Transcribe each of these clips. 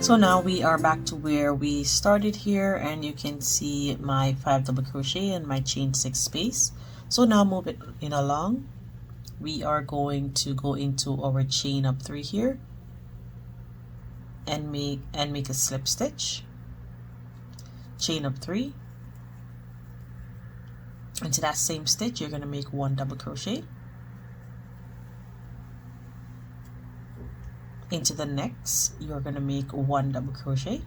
So now we are back to where we started here, and you can see my 5 double crochet and my chain 6 space. So now moving along, we are going to go into our chain up 3 here and make a slip stitch, chain up 3. Into that same stitch you're going to make 1 double crochet. Into the next you're going to make 1 double crochet.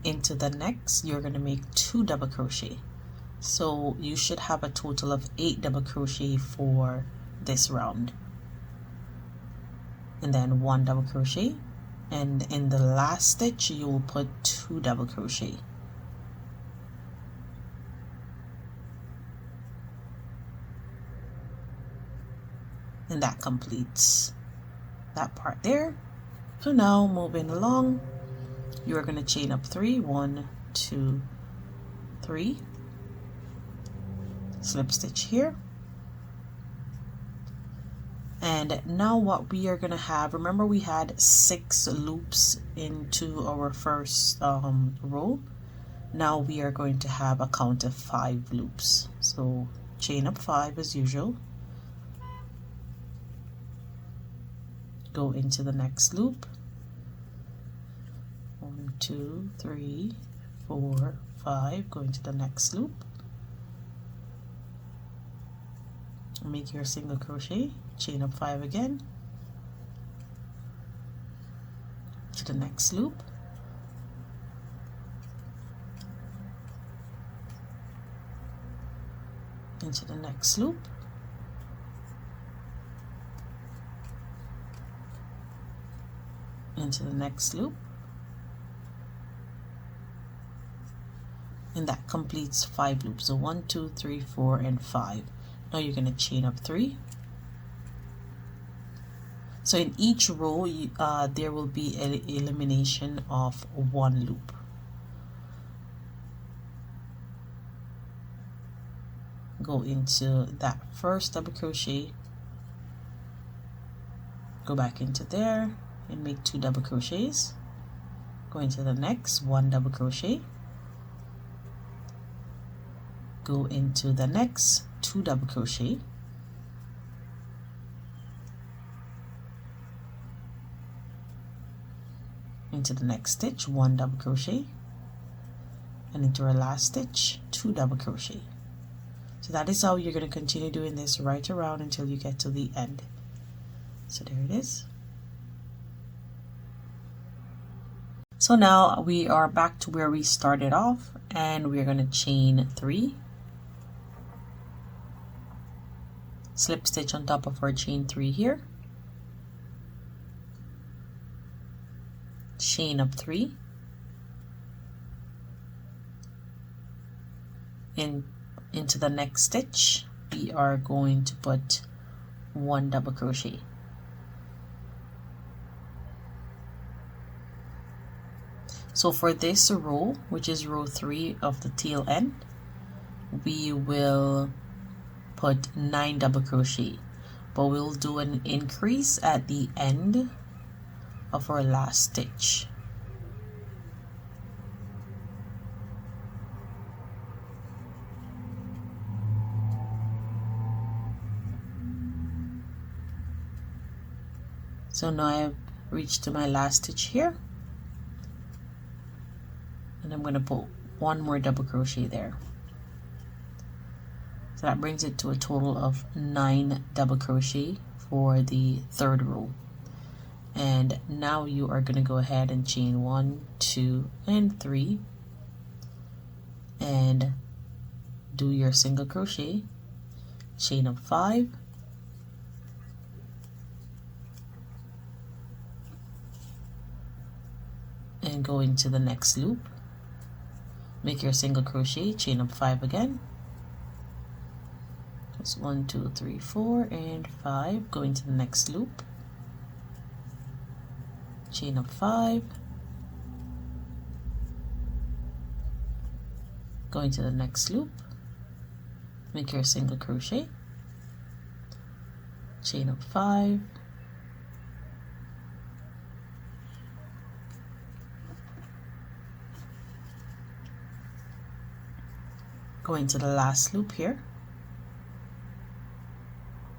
Into the next you're going to make 2 double crochet. So you should have a total of 8 double crochet for this round. And then 1 double crochet, and in the last stitch you will put 2 double crochet. And that completes that part there. So now moving along, you are going to chain up 3, 1, 2, 3, slip stitch here. And now what we are going to have, remember we had 6 loops into our first row. Now we are going to have a count of 5 loops. So chain up 5 as usual. Go into the next loop. 1, 2, 3, 4, 5. Go into the next loop. Make your single crochet, chain up 5 again. To the next loop. Into the next loop. Into the next loop, and that completes 5 loops. So 1, 2, 3, 4, and 5. Now you're going to chain up 3. So in each row there will be an elimination of 1 loop. Go into that first double crochet, go back into there and make 2 double crochets. Go into the next, 1 double crochet. Go into the next, 2 double crochet. Into the next stitch, 1 double crochet, and into our last stitch, 2 double crochet. So that is how you're going to continue doing this right around until you get to the end. So there it is. So now we are back to where we started off, and we're going to chain 3, slip stitch on top of our chain 3 here, chain up 3, into the next stitch we are going to put 1 double crochet. So for this row, which is row 3 of the tail end, we will put 9 double crochet, but we'll do an increase at the end of our last stitch. So now I've reached to my last stitch here, and I'm going to put 1 more double crochet there. So that brings it to a total of 9 double crochet for the third row. And now you are going to go ahead and chain 1, 2, and 3, and do your single crochet, chain up 5, and go into the next loop. Make your single crochet, chain up 5 again. That's 1, 2, 3, 4, and 5. Go into the next loop, chain up 5, go into the next loop, make your single crochet, chain up 5, Go into the last loop here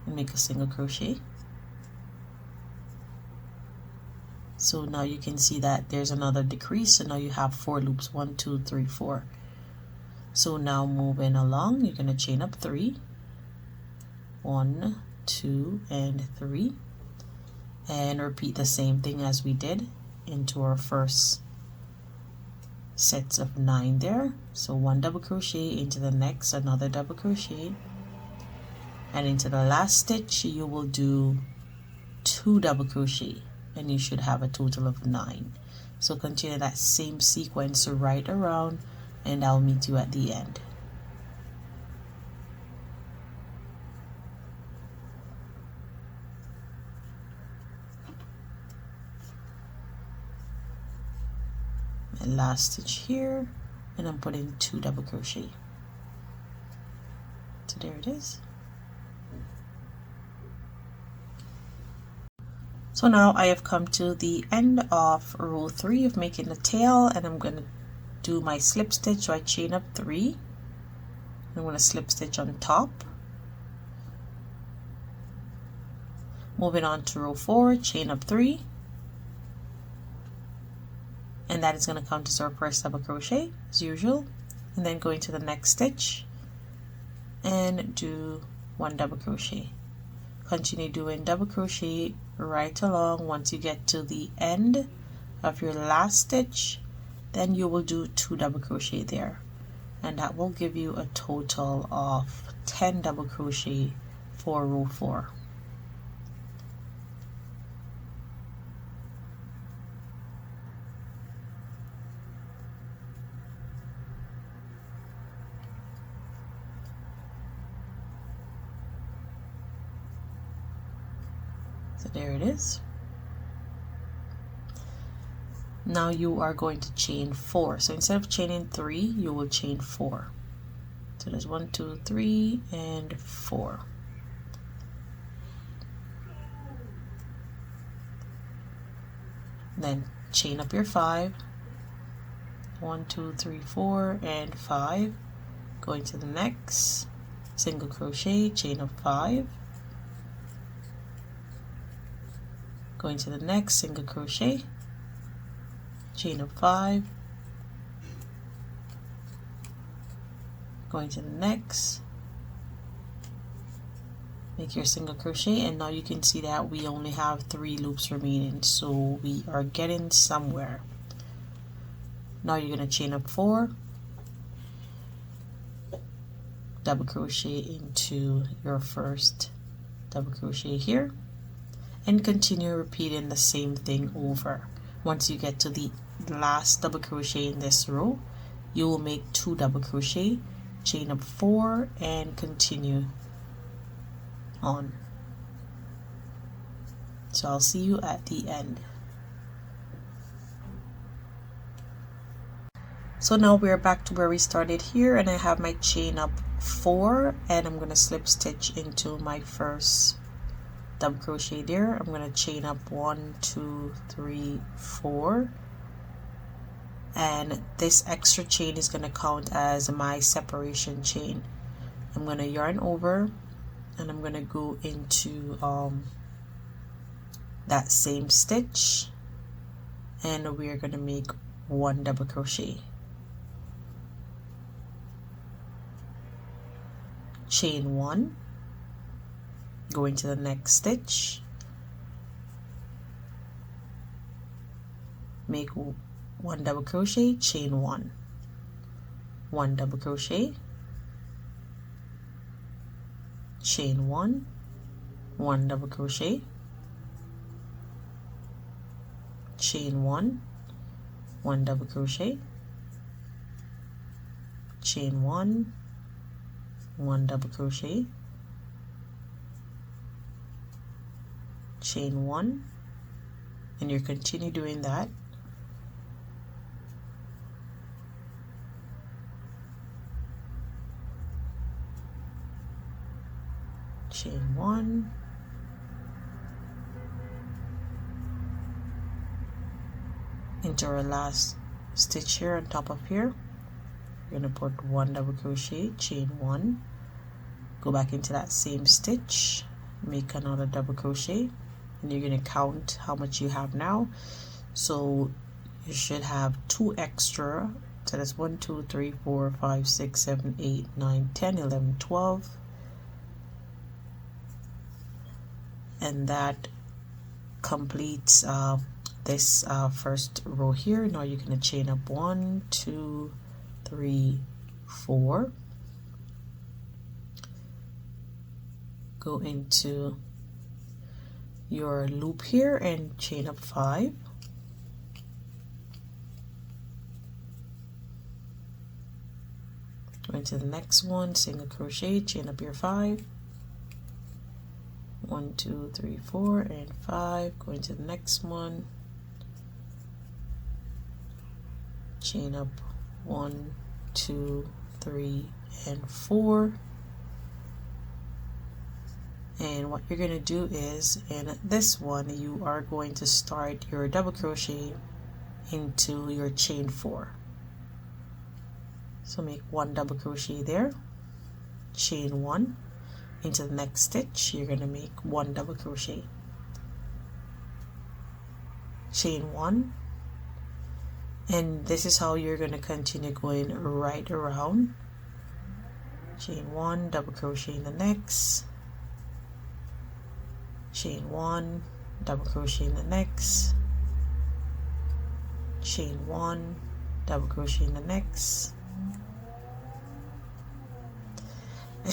and make a single crochet. So now you can see that there's another decrease, so now you have 4 loops, 1 2 3 4. So now moving along, you're going to chain up 3, 1 2 and 3, and repeat the same thing as we did into our first sets of 9 there. So 1 double crochet into the next, another double crochet, and into the last stitch you will do 2 double crochet, and you should have a total of 9. So continue that same sequence right around, and I'll meet you at the end. And last stitch here, and I'm putting 2 double crochet. So there it is. So now I have come to the end of row 3 of making the tail, and I'm going to do my slip stitch. So I chain up 3, I'm going to slip stitch on top. Moving on to row 4, chain up 3, and that is going to count as our first double crochet as usual, and then go into the next stitch and do 1 double crochet. Continue doing double crochet right along. Once you get to the end of your last stitch, then you will do 2 double crochet there, and that will give you a total of 10 double crochet for row 4. So there it is. Now you are going to chain 4. So instead of chaining 3, you will chain 4. So there's 1 2 3 and 4. Then chain up your 5. 1 2 3 4 and 5. Going to the next, single crochet, chain up 5. Going to the next, single crochet, chain up 5, going to the next, make your single crochet, and now you can see that we only have 3 loops remaining, so we are getting somewhere. Now you're going to chain up 4, double crochet into your first double crochet here, and continue repeating the same thing over. Once you get to the last double crochet in this row, you will make 2 double crochet, chain up 4, and continue on. So I'll see you at the end. So now we're back to where we started here, and I have my chain up 4, and I'm going to slip stitch into my first double crochet there. I'm going to chain up 1 2 3 4, and this extra chain is going to count as my separation chain. I'm going to yarn over, and I'm going to go into that same stitch, and we're going to make 1 double crochet, chain 1, go into the next stitch, make 1 double crochet, chain 1, 1 double crochet, chain 1, 1 double crochet, chain 1, 1 double crochet, chain 1, 1 double crochet, chain 1, and you continue doing that. Chain 1, into our last stitch here on top of here, You're going to put 1 double crochet, chain 1, go back into that same stitch, make another double crochet, and you're going to count how much you have now. So you should have 2 extra. So that's 1 2 3 4 5 6 7 8 9 10 11 12, and that completes this first row here. Now you're going to chain up 1 2 3 4, go into your loop here and chain up 5, go into the next one, single crochet, chain up your 5, 1 2 3 4 and 5, go into the next one, chain up 1 2 3 and 4. And what you're going to do is, in this one, you are going to start your double crochet into your chain 4. So make 1 double crochet there, chain 1, into the next stitch you're going to make 1 double crochet, chain 1, and this is how you're going to continue going right around. Chain 1, double crochet in the next, chain 1, double crochet in the next, chain 1, double crochet in the next,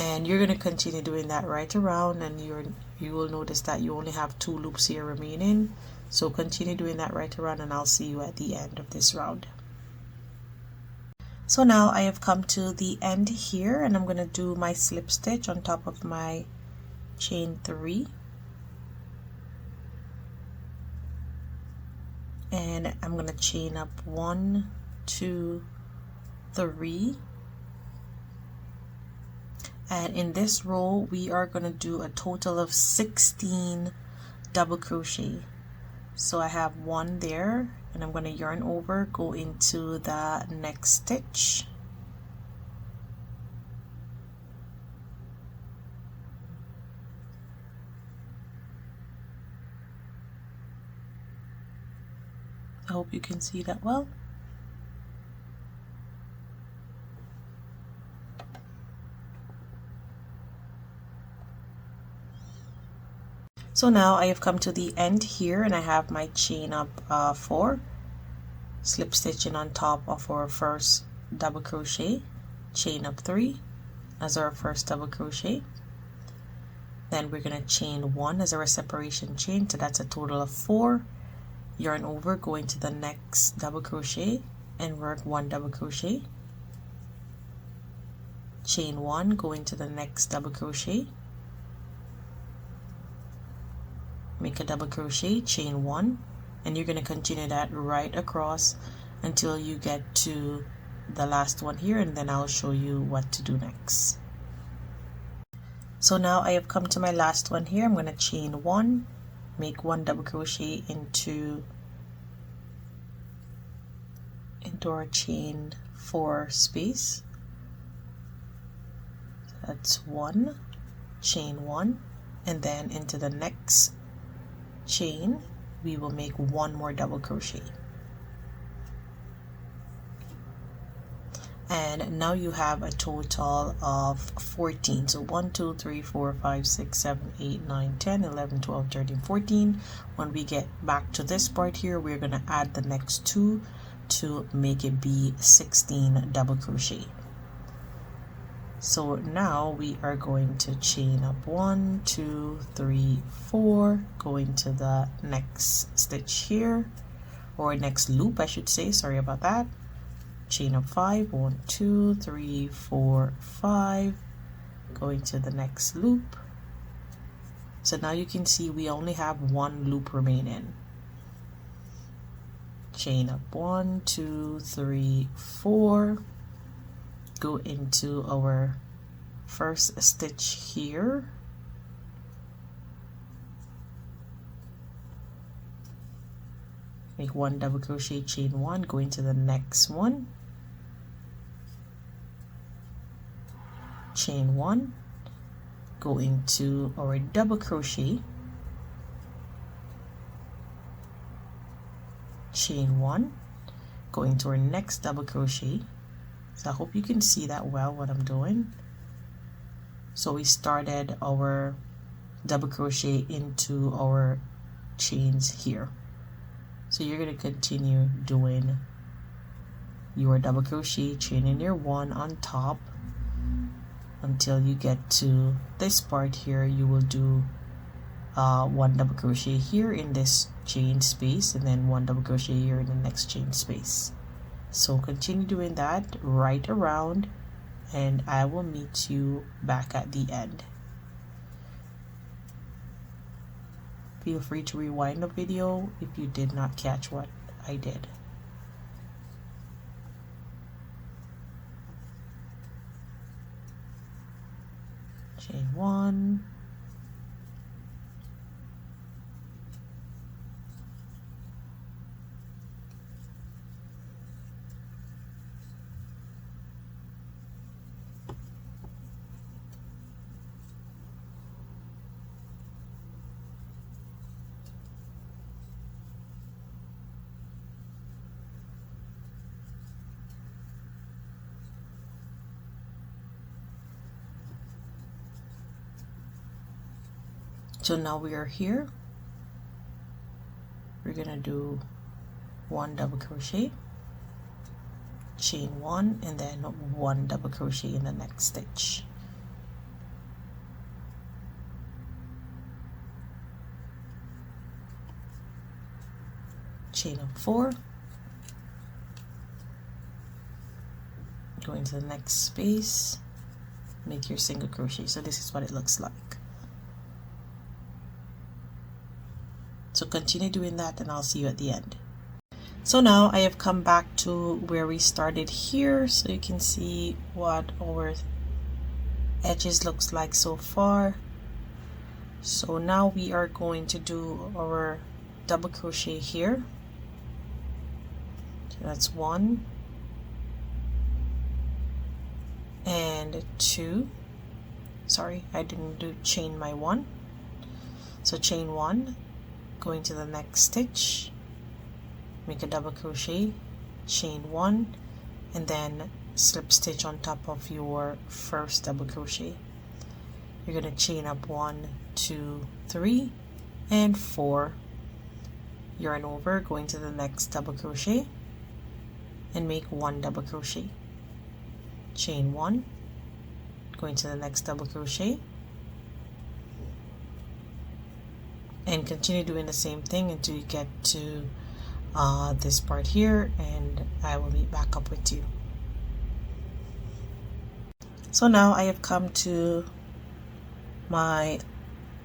and you're going to continue doing that right around, and you will notice that you only have 2 loops here remaining. So continue doing that right around, and I'll see you at the end of this round. So now I have come to the end here, and I'm going to do my slip stitch on top of my chain 3, and I'm going to chain up 1 2 3, and in this row we are going to do a total of 16 double crochet. So I have 1 there, and I'm going to yarn over, go into the next stitch, I hope you can see that well. So now I have come to the end here, and I have my chain up 4, slip stitching on top of our first double crochet, chain up 3 as our first double crochet, then we're going to chain 1 as our separation chain, so that's a total of 4, yarn over, go into the next double crochet and work 1 double crochet, chain 1, go into the next double crochet, make a double crochet, chain 1, and you're going to continue that right across until you get to the last one here, and then I'll show you what to do next. So now I have come to my last one here. I'm going to chain 1, make 1 double crochet into our chain 4 space. So that's 1, chain 1, and then into the next chain we will make 1 more double crochet, and now you have a total of 14. So 1 2 3 4 5 6 7 8 9 10 11 12 13 14. When we get back to this part here, we're going to add the next 2 to make it be 16 double crochet. So now we are going to chain up 1 2 3 4, go into the next stitch here, or next loop I should say, sorry about that, chain up 5, 1 2 3 4 5, go into the next loop. So now you can see we only have 1 loop remaining. Chain up 1 2 3 4, go into our first stitch here, make 1 double crochet, chain 1, go into the next one, chain 1, go into our double crochet, chain 1, go into our next double crochet. So I hope you can see that well what I'm doing. So we started our double crochet into our chains here. So you're going to continue doing your double crochet, chain in your 1 on top until you get to this part here. You will do 1 double crochet here in this chain space, and then 1 double crochet here in the next chain space. So continue doing that right around, and I will meet you back at the end. Feel free to rewind the video if you did not catch what I did. Chain 1, so now we are here. We're gonna do 1 double crochet, chain 1, and then 1 double crochet in the next stitch. Chain up 4, go into the next space, make your single crochet. So this is what it looks like. So continue doing that and I'll see you at the end. So now I have come back to where we started here, so you can see what our edges looks like so far. So now we are going to do our double crochet here. So that's 1 and 2. Sorry, I didn't do chain my 1. So chain 1, go into the next stitch, make a double crochet, chain 1, and then slip stitch on top of your first double crochet. You're going to chain up 1, 2, 3, and 4, yarn over, go into the next double crochet, and make 1 double crochet, chain 1, go into the next double crochet, and continue doing the same thing until you get to this part here, and I will meet back up with you. So now I have come to my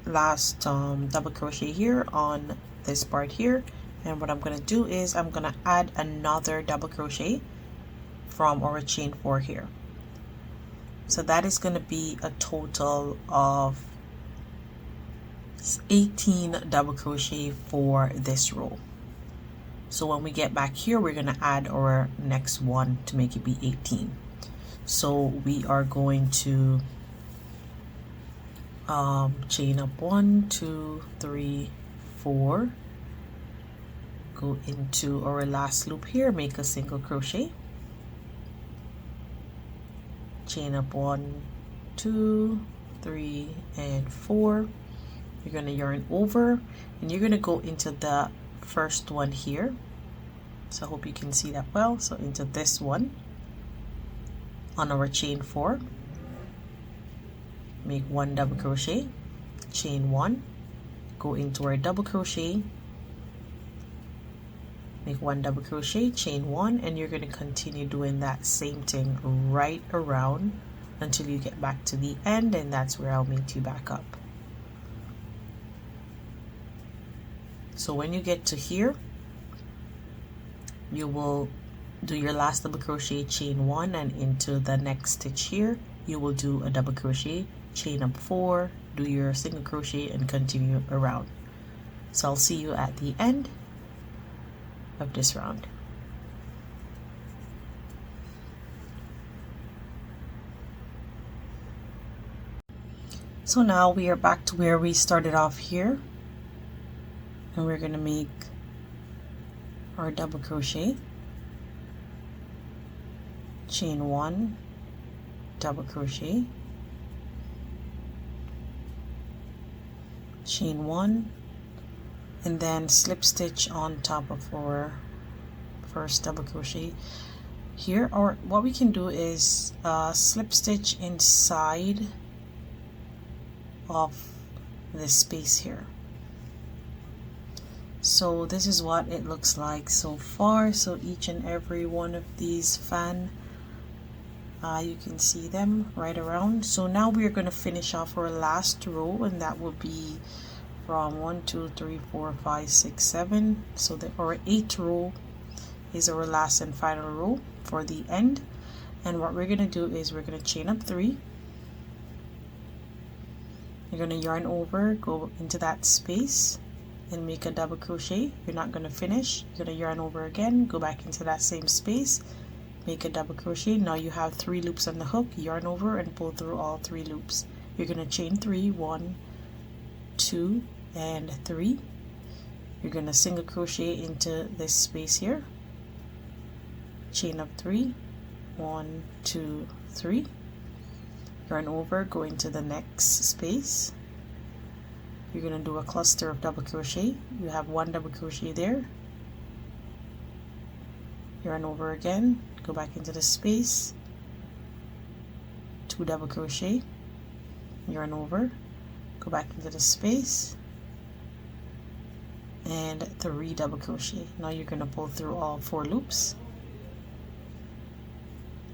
last double crochet here on this part here, and what I'm going to do is I'm going to add another double crochet from our chain 4 here. So that is going to be a total of 18 double crochet for this row. So when we get back here, we're going to add our next one to make it be 18. So we are going to chain up 1, 2, 3, 4, go into our last loop here, make a single crochet, chain up 1, 2, 3, and 4. You're going to yarn over and you're going to go into the first one here. So I hope you can see that well. So into this one on our chain 4, make 1 double crochet, chain 1, go into our double crochet, make 1 double crochet, chain 1, and you're going to continue doing that same thing right around until you get back to the end, and that's where I'll meet you back up. So when you get to here, you will do your last double crochet, chain 1, and into the next stitch here you will do a double crochet, chain up 4, do your single crochet, and continue around. So I'll see you at the end of this round. So now we are back to where we started off here, and we're going to make our double crochet, chain 1, double crochet, chain 1, and then slip stitch on top of our first double crochet here. Or what we can do is slip stitch inside of this space here. So this is what it looks like so far. So each and every one of these fan, you can see them right around. So now we are going to finish off our last row, and that will be from 1 2 3 4 5 6 7. So our 8th row is our last and final row for the end. And what we're going to do is we're going to chain up 3. You're going to yarn over, go into that space and make a double crochet. You're not going to finish. You're going to yarn over again, go back into that same space, make a double crochet. Now you have 3 loops on the hook, yarn over and pull through all 3 loops. You're going to chain 3, 1 2 and 3. You're going to single crochet into this space here, chain up 3, 1 2 3, yarn over, go into the next space. You're going to do a cluster of double crochet. You have 1 double crochet there, yarn over again, go back into the space, 2 double crochet, yarn over, go back into the space, and 3 double crochet. Now you're going to pull through all 4 loops.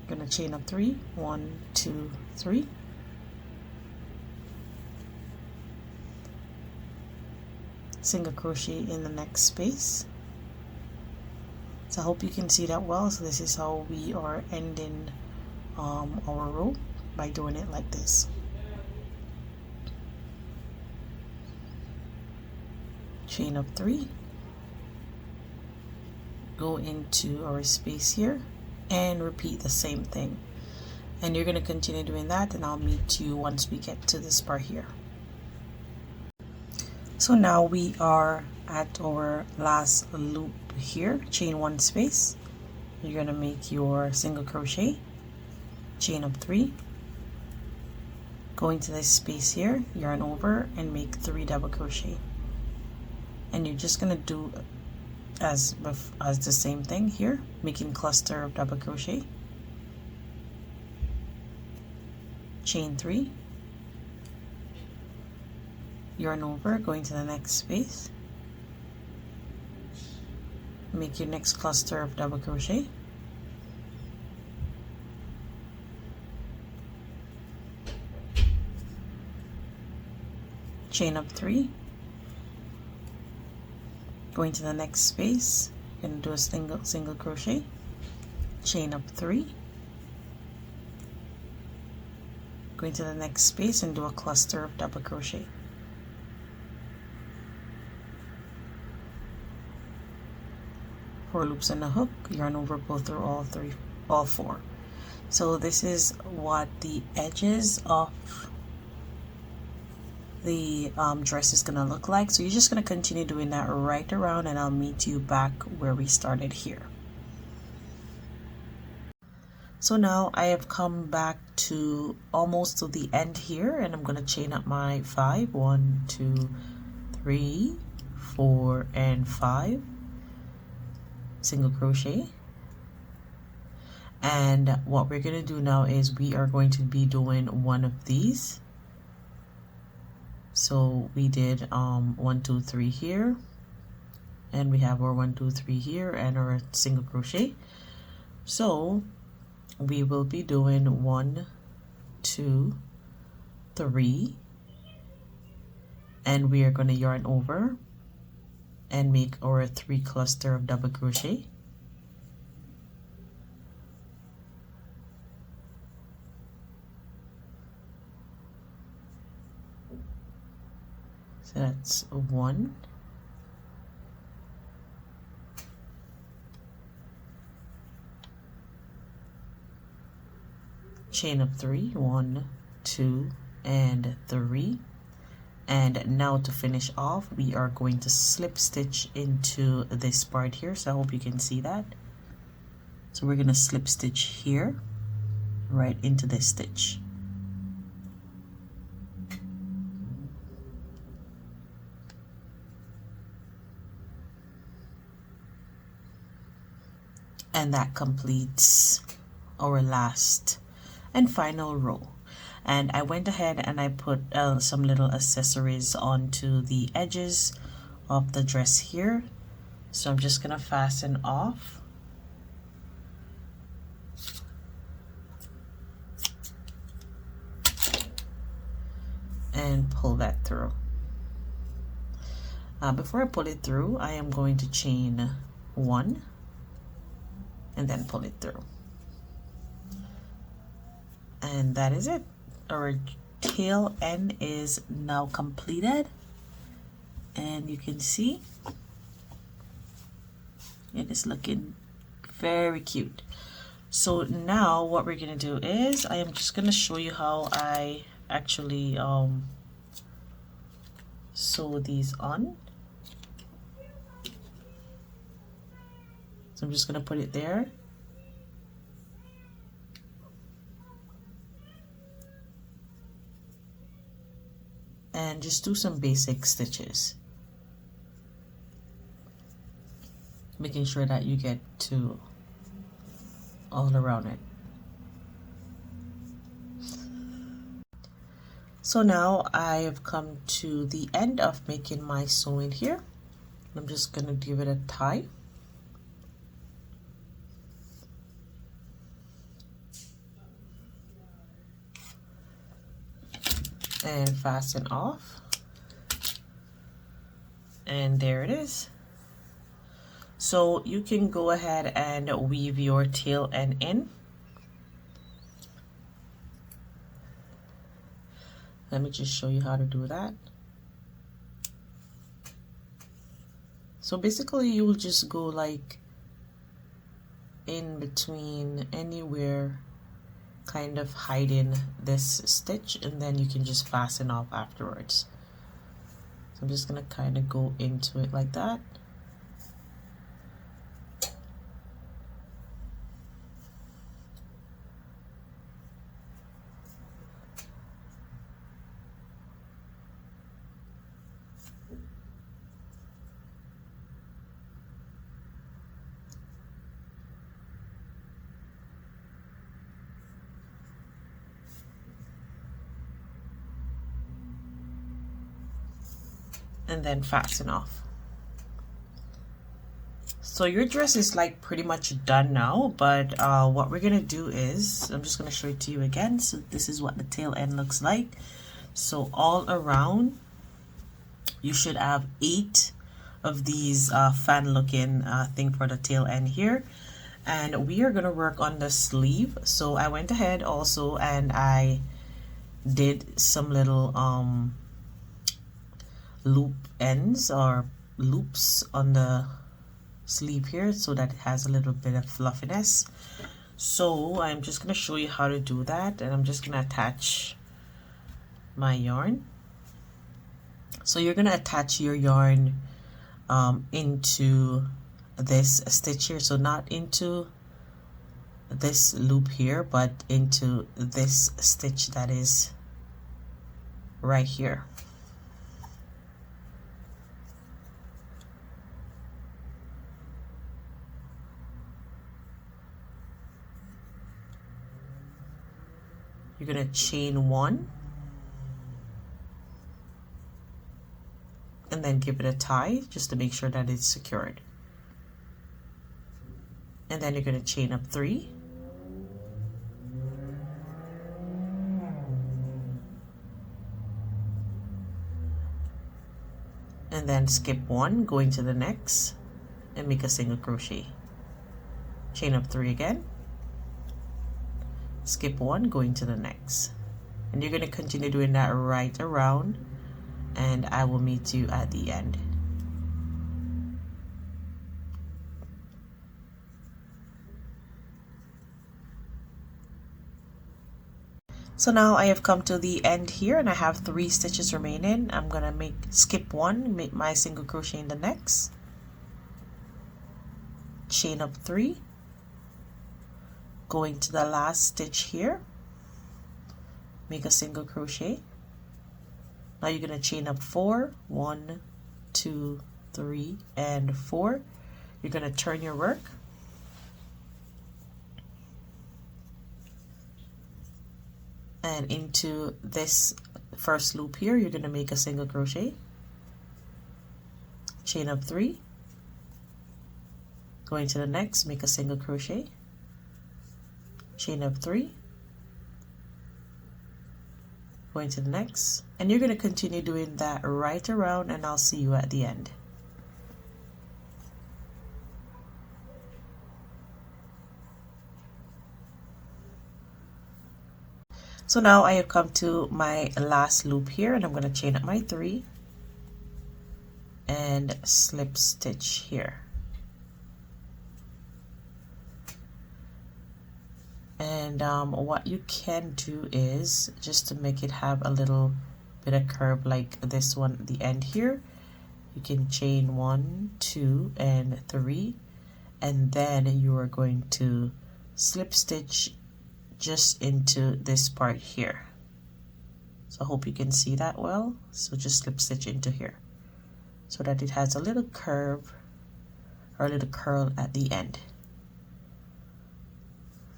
You're going to chain up 3, 1 2 3, single crochet in the next space. So I hope you can see that well. So this is how we are ending our row, by doing it like this. Chain up 3, go into our space here and repeat the same thing, and you're going to continue doing that, and I'll meet you once we get to this part here. So now we are at our last loop here, chain 1 space. You're going to make your single crochet, chain up 3, go into this space here, yarn over and make 3 double crochet. And you're just going to do as the same thing here, making cluster of double crochet, chain 3, yarn over, going to the next space, make your next cluster of double crochet, chain up 3, going to the next space, you're going to do a single crochet, chain up 3, going to the next space and do a cluster of double crochet. Four loops in the hook, yarn over, pull through all 4. So this is what the edges of the dress is gonna look like. So you're just gonna continue doing that right around, and I'll meet you back where we started here. So now I have come back to almost to the end here, and I'm gonna chain up my 5, 1 2 3 4 and 5, single crochet. And what we're gonna do now is we are going to be doing one of these. So we did 1 2 3 here, and we have our 1 2 3 here and our single crochet. So we will be doing 1 2 3, and we are going to yarn over and make our 3 cluster of double crochet. So that's 1, chain up 3, 1 2 and 3. And now to finish off, we are going to slip stitch into this part here. So I hope you can see that. So we're going to slip stitch here right into this stitch. And that completes our last and final row. And I went ahead and I put some little accessories onto the edges of the dress here. So I'm just gonna fasten off. And pull that through. Before I pull it through, I am going to chain 1 and then pull it through. And that is it. Our tail end is now completed, and you can see it is looking very cute. So now what we're gonna do is I am just gonna show you how I actually sew these on. So I'm just gonna put it there. And just do some basic stitches, making sure that you get to all around it. So now I have come to the end of making my sewing here. I'm just gonna give it a tie. And fasten off, and there it is. So you can go ahead and weave your tail end in. Let me just show you how to do that. So basically you will just go like in between anywhere, kind of hiding this stitch, and then you can just fasten off afterwards. So I'm just gonna kind of go into it like that. And then fasten off. So your dress is like pretty much done now, but what we're gonna do is, I'm just gonna show it to you again. So this is what the tail end looks like. So all around you should have 8 of these fan looking thing for the tail end here, and we are gonna work on the sleeve. So I went ahead also and I did some little loop ends or loops on the sleeve here so that it has a little bit of fluffiness. So I'm just going to show you how to do that, and I'm just going to attach my yarn. So you're going to attach your yarn into this stitch here, so not into this loop here, but into this stitch that is right here. You're gonna chain 1 and then give it a tie just to make sure that it's secured. And then you're gonna chain up 3. And then skip 1, go into the next and make a single crochet. Chain up 3 again. Skip 1, go into the next, and you're going to continue doing that right around, and I will meet you at the end. So now I have come to the end here and I have 3 stitches remaining. I'm gonna skip one, make my single crochet in the next, chain up 3, going to the last stitch here, make a single crochet. Now you're gonna chain up 4, 1, 2, 3, and 4. You're gonna turn your work. And into this first loop here, you're gonna make a single crochet, chain up 3, going to the next, make a single crochet, chain up 3, going to the next, and you're going to continue doing that right around, and I'll see you at the end. So now I have come to my last loop here, and I'm going to chain up my 3 and slip stitch here. And what you can do is, just to make it have a little bit of curve like this one at the end here, you can chain 1, 2, and 3, and then you are going to slip stitch just into this part here. So I hope you can see that well. So just slip stitch into here so that it has a little curve or a little curl at the end,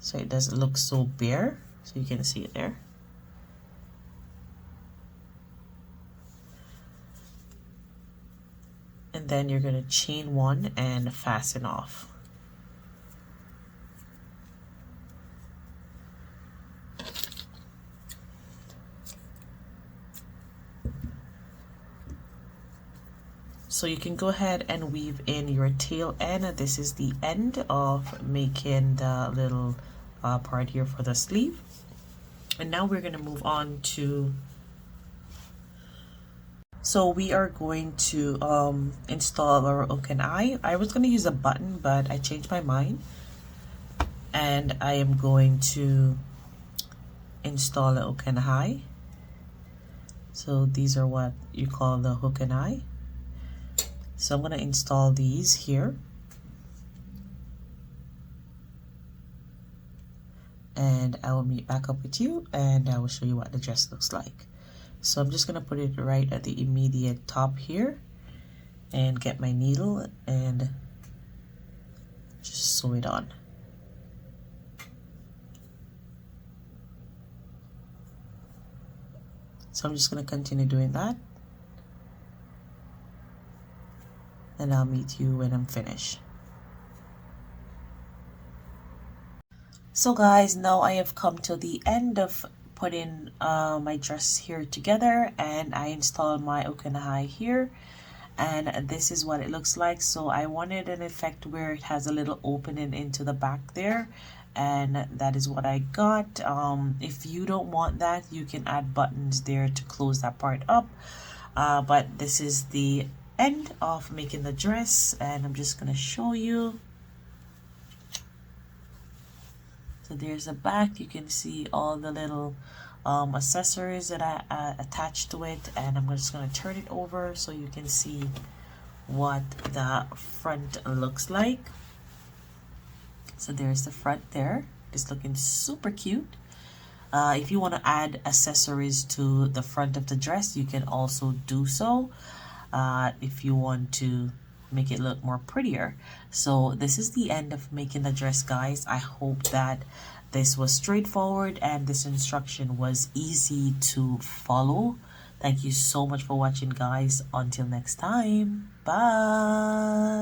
so it doesn't look so bare, so you can see it there. And then you're going to chain 1 and fasten off. So you can go ahead and weave in your tail end. This is the end of making the little part here for the sleeve. And now we're going to move on to, so we are going to install our hook and eye. I was going to use a button, but I changed my mind, and I am going to install a hook and eye. So these are what you call the hook and eye. So I'm going to install these here, and I will meet back up with you and I will show you what the dress looks like. So I'm just going to put it right at the immediate top here and get my needle and just sew it on. So I'm just going to continue doing that, and I'll meet you when I'm finished. So guys, now I have come to the end of putting my dress here together, and I installed my hook and eye here, and this is what it looks like. So I wanted an effect where it has a little opening into the back there, and that is what I got. If you don't want that, you can add buttons there to close that part up, but this is the end of making the dress, and I'm just gonna show you. So there's the back. You can see all the little accessories that I attached to it, and I'm just gonna turn it over so you can see what the front looks like. So there's the front there. It's looking super cute. If you want to add accessories to the front of the dress, you can also do so. If you want to make it look more prettier. So this is the end of making the dress, guys. I hope that this was straightforward and this instruction was easy to follow. Thank you so much for watching, guys. Until next time, bye.